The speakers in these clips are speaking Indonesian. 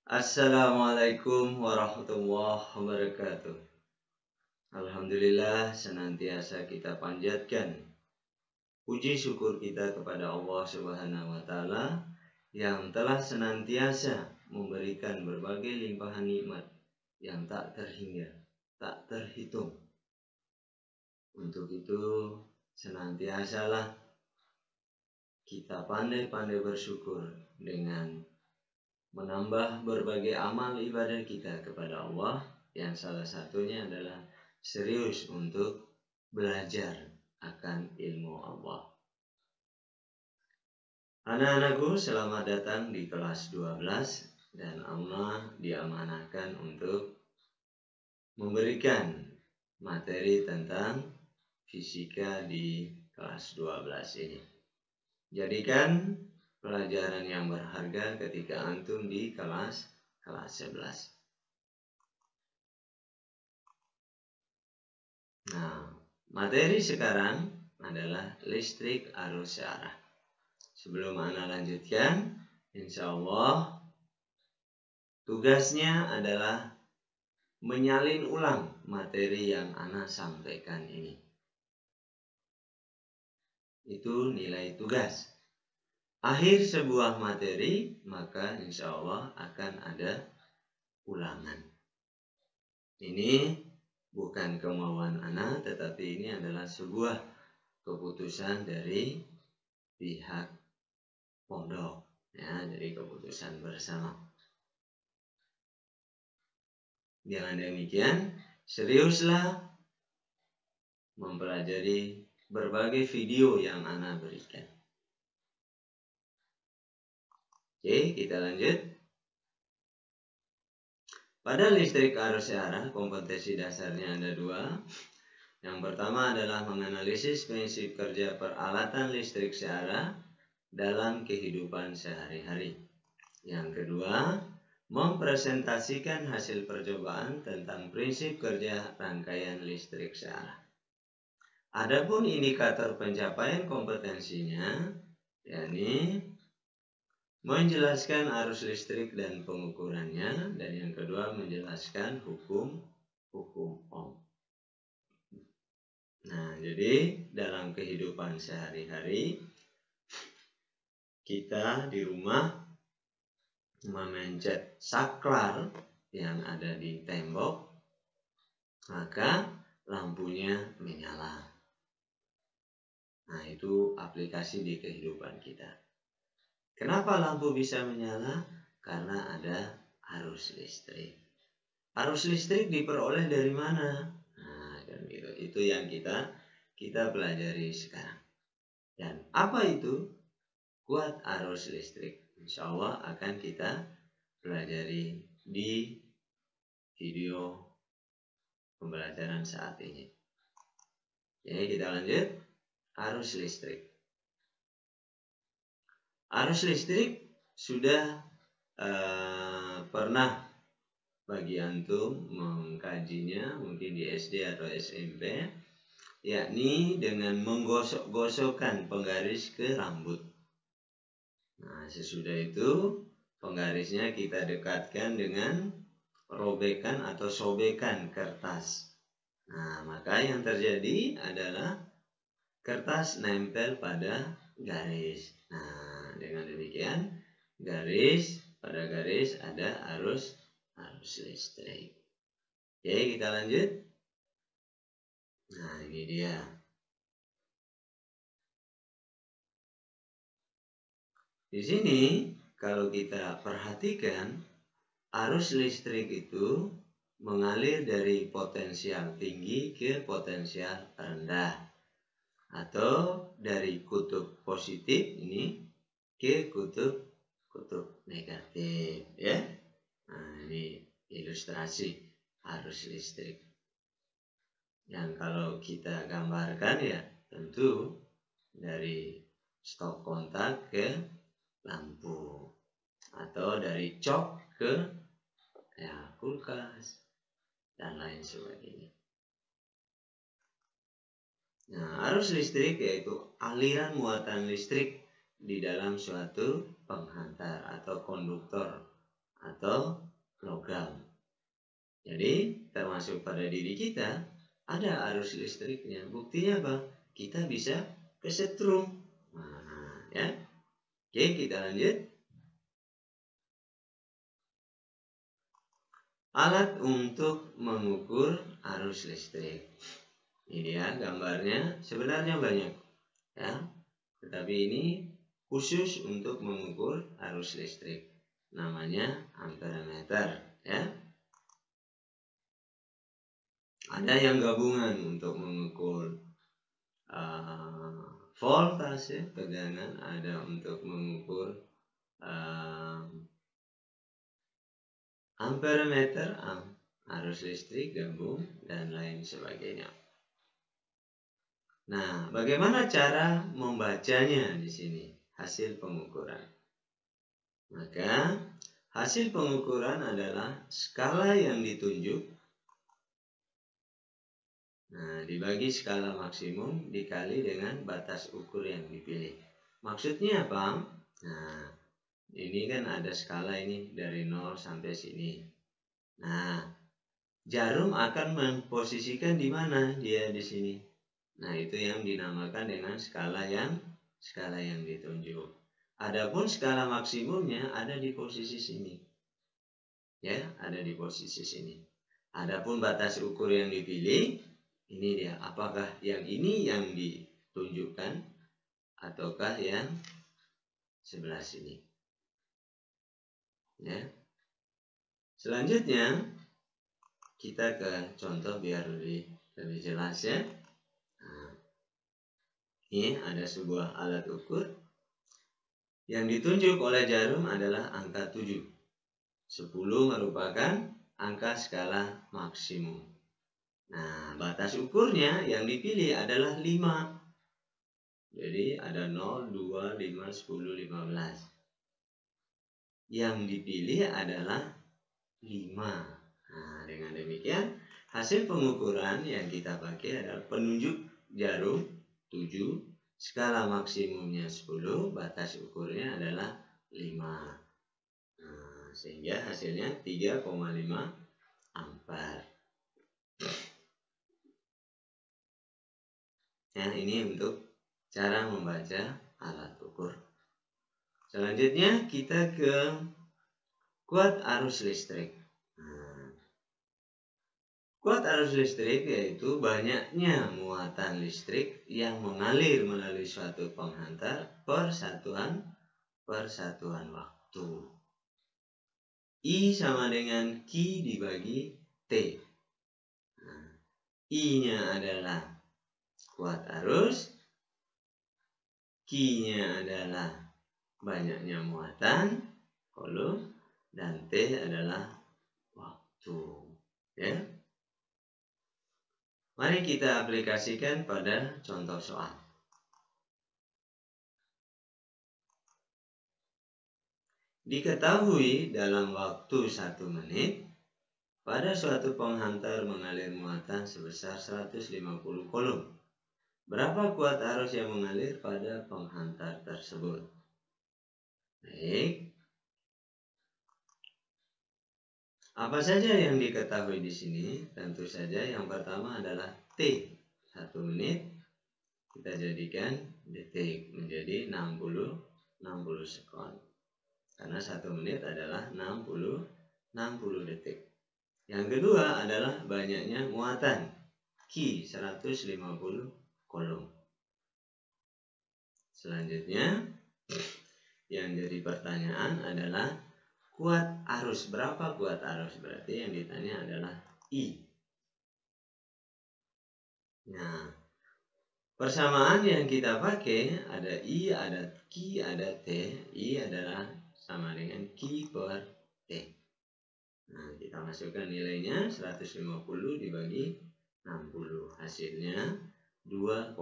Assalamualaikum warahmatullahi wabarakatuh. Alhamdulillah, senantiasa kita panjatkan puji syukur kita kepada Allah Subhanahu wa taala yang telah senantiasa memberikan berbagai limpahan nikmat yang tak terhingga, tak terhitung. Untuk itu senantiasalah kita pandai-pandai bersyukur dengan menambah berbagai amal ibadah kita kepada Allah, yang salah satunya adalah serius untuk belajar akan ilmu Allah. Anak-anakku, selamat datang di kelas 12 dan Allah diamanahkan untuk memberikan materi tentang fisika di kelas 12 ini. Jadikan pelajaran yang berharga ketika antum di kelas 11. Nah, materi sekarang adalah listrik arus searah. Sebelum ana lanjutkan, insya Allah tugasnya adalah menyalin ulang materi yang ana sampaikan ini. Itu nilai tugas. Akhir sebuah materi, maka insya Allah akan ada ulangan. Ini bukan kemauan ana, tetapi ini adalah sebuah keputusan dari pihak pondok, ya, dari keputusan bersama. Dengan demikian, seriuslah mempelajari berbagai video yang ana berikan. Oke, kita lanjut. Pada listrik arus searah, kompetensi dasarnya ada dua. Yang pertama adalah menganalisis prinsip kerja peralatan listrik searah dalam kehidupan sehari-hari. Yang kedua, mempresentasikan hasil percobaan tentang prinsip kerja rangkaian listrik searah. Adapun indikator pencapaian kompetensinya, yakni menjelaskan arus listrik dan pengukurannya, dan yang kedua menjelaskan hukum Ohm. Nah, jadi dalam kehidupan sehari-hari kita di rumah memencet saklar yang ada di tembok, maka lampunya menyala. Nah, itu aplikasi di kehidupan kita. Kenapa lampu bisa menyala? Karena ada arus listrik. Arus listrik diperoleh dari mana? Nah, kan gitu. Itu yang kita pelajari sekarang. Dan apa itu kuat arus listrik? Insya Allah akan kita pelajari di video pembelajaran saat ini. Oke, kita lanjut. Arus listrik. Arus listrik sudah pernah bagi antum mengkajinya mungkin di SD atau SMP, yakni dengan menggosok-gosokkan penggaris ke rambut. Nah, sesudah itu penggarisnya kita dekatkan dengan robekan atau sobekan kertas. Nah, maka yang terjadi adalah kertas nempel pada garis. Nah, dengan demikian pada garis ada arus listrik. Oke, kita lanjut. Nah, ini dia. Di sini kalau kita perhatikan, arus listrik itu mengalir dari potensial tinggi ke potensial rendah, atau dari kutub positif ini ke kutub negatif, ya. Nah, ini ilustrasi arus listrik. Yang kalau kita gambarkan, ya tentu dari stop kontak ke lampu, atau dari cok ke kulkas dan lain sebagainya. Nah, arus listrik yaitu aliran muatan listrik di dalam suatu penghantar atau konduktor atau logam. Jadi termasuk pada diri kita ada arus listriknya. Buktinya apa? Kita bisa kesetrum. Nah, ya. Oke, kita lanjut. Alat untuk mengukur arus listrik. Ini dia gambarnya, sebenarnya banyak ya. Tetapi ini khusus untuk mengukur arus listrik. Namanya amperemeter ya. Ada yang gabungan untuk mengukur voltase, tegangan, ada untuk mengukur amperemeter, arus listrik gabung, dan lain sebagainya. Nah, bagaimana cara membacanya di sini? Hasil pengukuran. Maka, hasil pengukuran adalah skala yang ditunjuk. Nah, dibagi skala maksimum dikali dengan batas ukur yang dipilih. Maksudnya apa? Nah, ini kan ada skala ini dari 0 sampai sini. Nah, jarum akan memposisikan di mana dia di sini. Nah, itu yang dinamakan dengan skala yang ditunjuk. Adapun skala maksimumnya ada di posisi sini. Ya, ada di posisi sini. Adapun batas ukur yang dipilih, ini dia. Apakah yang ini yang ditunjukkan ataukah yang sebelah sini? Ya. Selanjutnya kita ke contoh biar lebih jelas ya. Nah, ini ada sebuah alat ukur yang ditunjuk oleh jarum adalah angka 7. 10 merupakan angka skala maksimum. Nah, batas ukurnya yang dipilih adalah 5. Jadi ada 0, 2, 5, 10, 15. Yang dipilih adalah 5. Nah, dengan demikian hasil pengukuran yang kita pakai adalah penunjuk jarum 7, skala maksimumnya 10, batas ukurnya adalah 5. Nah, sehingga hasilnya 3,5 ampere. Nah, ini untuk cara membaca alat ukur. Selanjutnya kita ke kuat arus listrik. Kuat arus listrik yaitu banyaknya muatan listrik yang mengalir melalui suatu penghantar per satuan waktu. I sama dengan Q dibagi T. Nah, I-nya adalah kuat arus, Q-nya adalah banyaknya muatan kolom, dan T adalah waktu. Ya. Mari kita aplikasikan pada contoh soal. Diketahui dalam waktu 1 menit, pada suatu penghantar mengalir muatan sebesar 150 kolom. Berapa kuat arus yang mengalir pada penghantar tersebut? Baik. Apa saja yang diketahui di sini? Tentu saja yang pertama adalah T. 1 menit kita jadikan detik menjadi 60 sekon. Karena 1 menit adalah 60 detik. Yang kedua adalah banyaknya muatan. Q 150 kolom. Selanjutnya yang jadi pertanyaan adalah kuat arus. Berapa kuat arus? Berarti yang ditanya adalah I. Nah, persamaan yang kita pakai ada I, ada Q, ada T. I adalah sama dengan Q per T. Nah, kita masukkan nilainya 150 dibagi 60. Hasilnya 2,5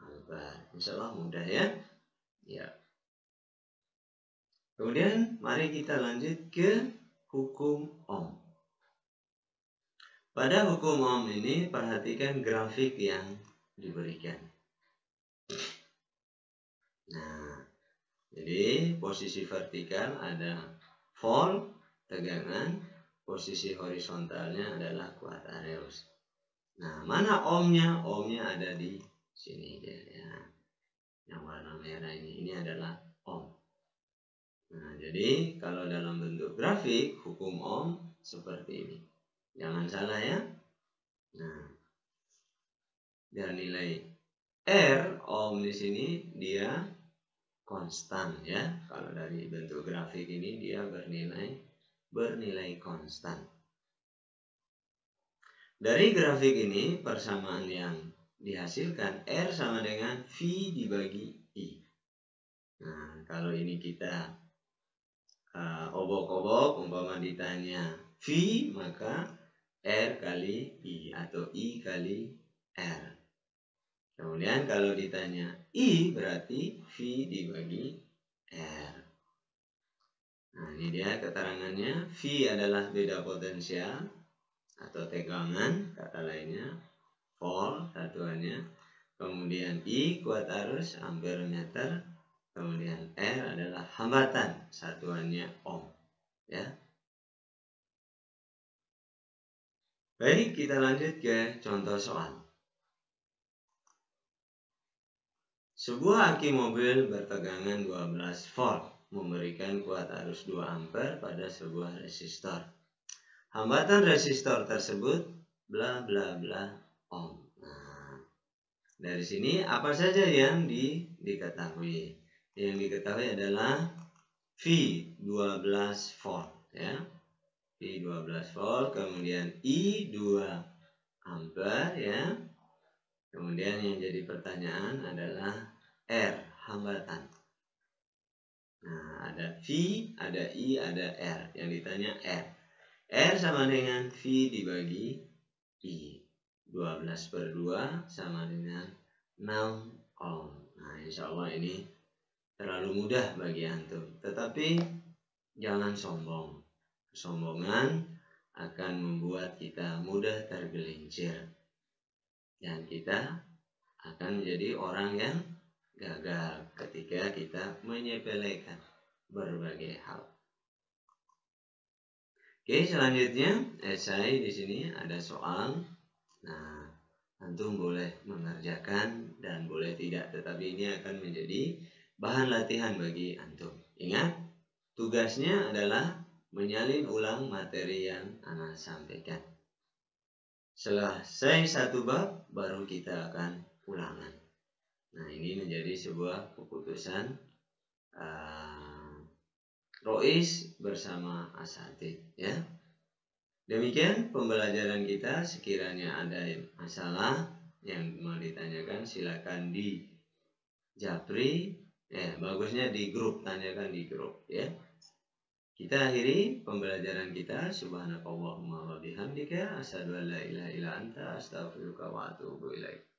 ampere. Insya Allah mudah ya. Ya. Kemudian mari kita lanjut ke hukum Ohm. Pada hukum Ohm ini perhatikan grafik yang diberikan. Nah, jadi posisi vertikal ada Fall, tegangan, posisi horizontalnya adalah Quaternius. Nah, mana ohmnya? Ohmnya ada di sini ya. Yang warna merah ini adalah ohm. Nah, jadi kalau dalam bentuk grafik hukum ohm seperti ini. Jangan salah ya. Nah, dan nilai R ohm di sini dia konstan ya. Kalau dari bentuk grafik ini dia bernilai konstan. Dari grafik ini persamaan yang dihasilkan R sama dengan V dibagi I. Nah, kalau ini kita obok-obok, umpama ditanya V maka R kali I atau I kali R. Kemudian kalau ditanya I berarti V dibagi R. Nah, ini dia keterangannya. V adalah beda potensial atau tegangan, kata lainnya volt satuannya. Kemudian I kuat arus ampere meter. Kemudian R adalah hambatan, satuannya ohm. Ya. Baik, kita lanjut ke contoh soal. Sebuah aki mobil bertegangan 12 volt memberikan kuat arus 2 ampere pada sebuah resistor. Hambatan resistor tersebut bla bla bla ohm. Nah, dari sini apa saja yang diketahui? Yang diketahui adalah V 12 volt ya. V 12 volt, kemudian I 2 ampere ya. Kemudian yang jadi pertanyaan adalah R, hambatan. Nah, ada V, ada I, ada R. Yang ditanya R. R sama dengan V dibagi I. 12/2 sama dengan 6 ohm. Nah, insya Allah ini terlalu mudah bagi antum. Tetapi jangan sombong. Kesombongan akan membuat kita mudah tergelincir. Dan kita akan menjadi orang yang gagal ketika kita menyepelekan berbagai hal. Oke, selanjutnya esai di sini ada soal. Nah, antum boleh mengerjakan dan boleh tidak, tetapi ini akan menjadi bahan latihan bagi antum. Ingat, tugasnya adalah menyalin ulang materi yang ana sampaikan. Selesai satu bab, baru kita akan ulangan. Nah, ini menjadi sebuah keputusan Rois bersama asatid ya. Demikian pembelajaran kita. Sekiranya ada masalah yang mau ditanyakan silakan di japri, bagusnya di grup, tanyakan di grup ya. Kita akhiri pembelajaran kita. Subhanakallahumma wa bihamdika asyhadu an la ilaha illa anta astaghfiruka wa atubu ilaik.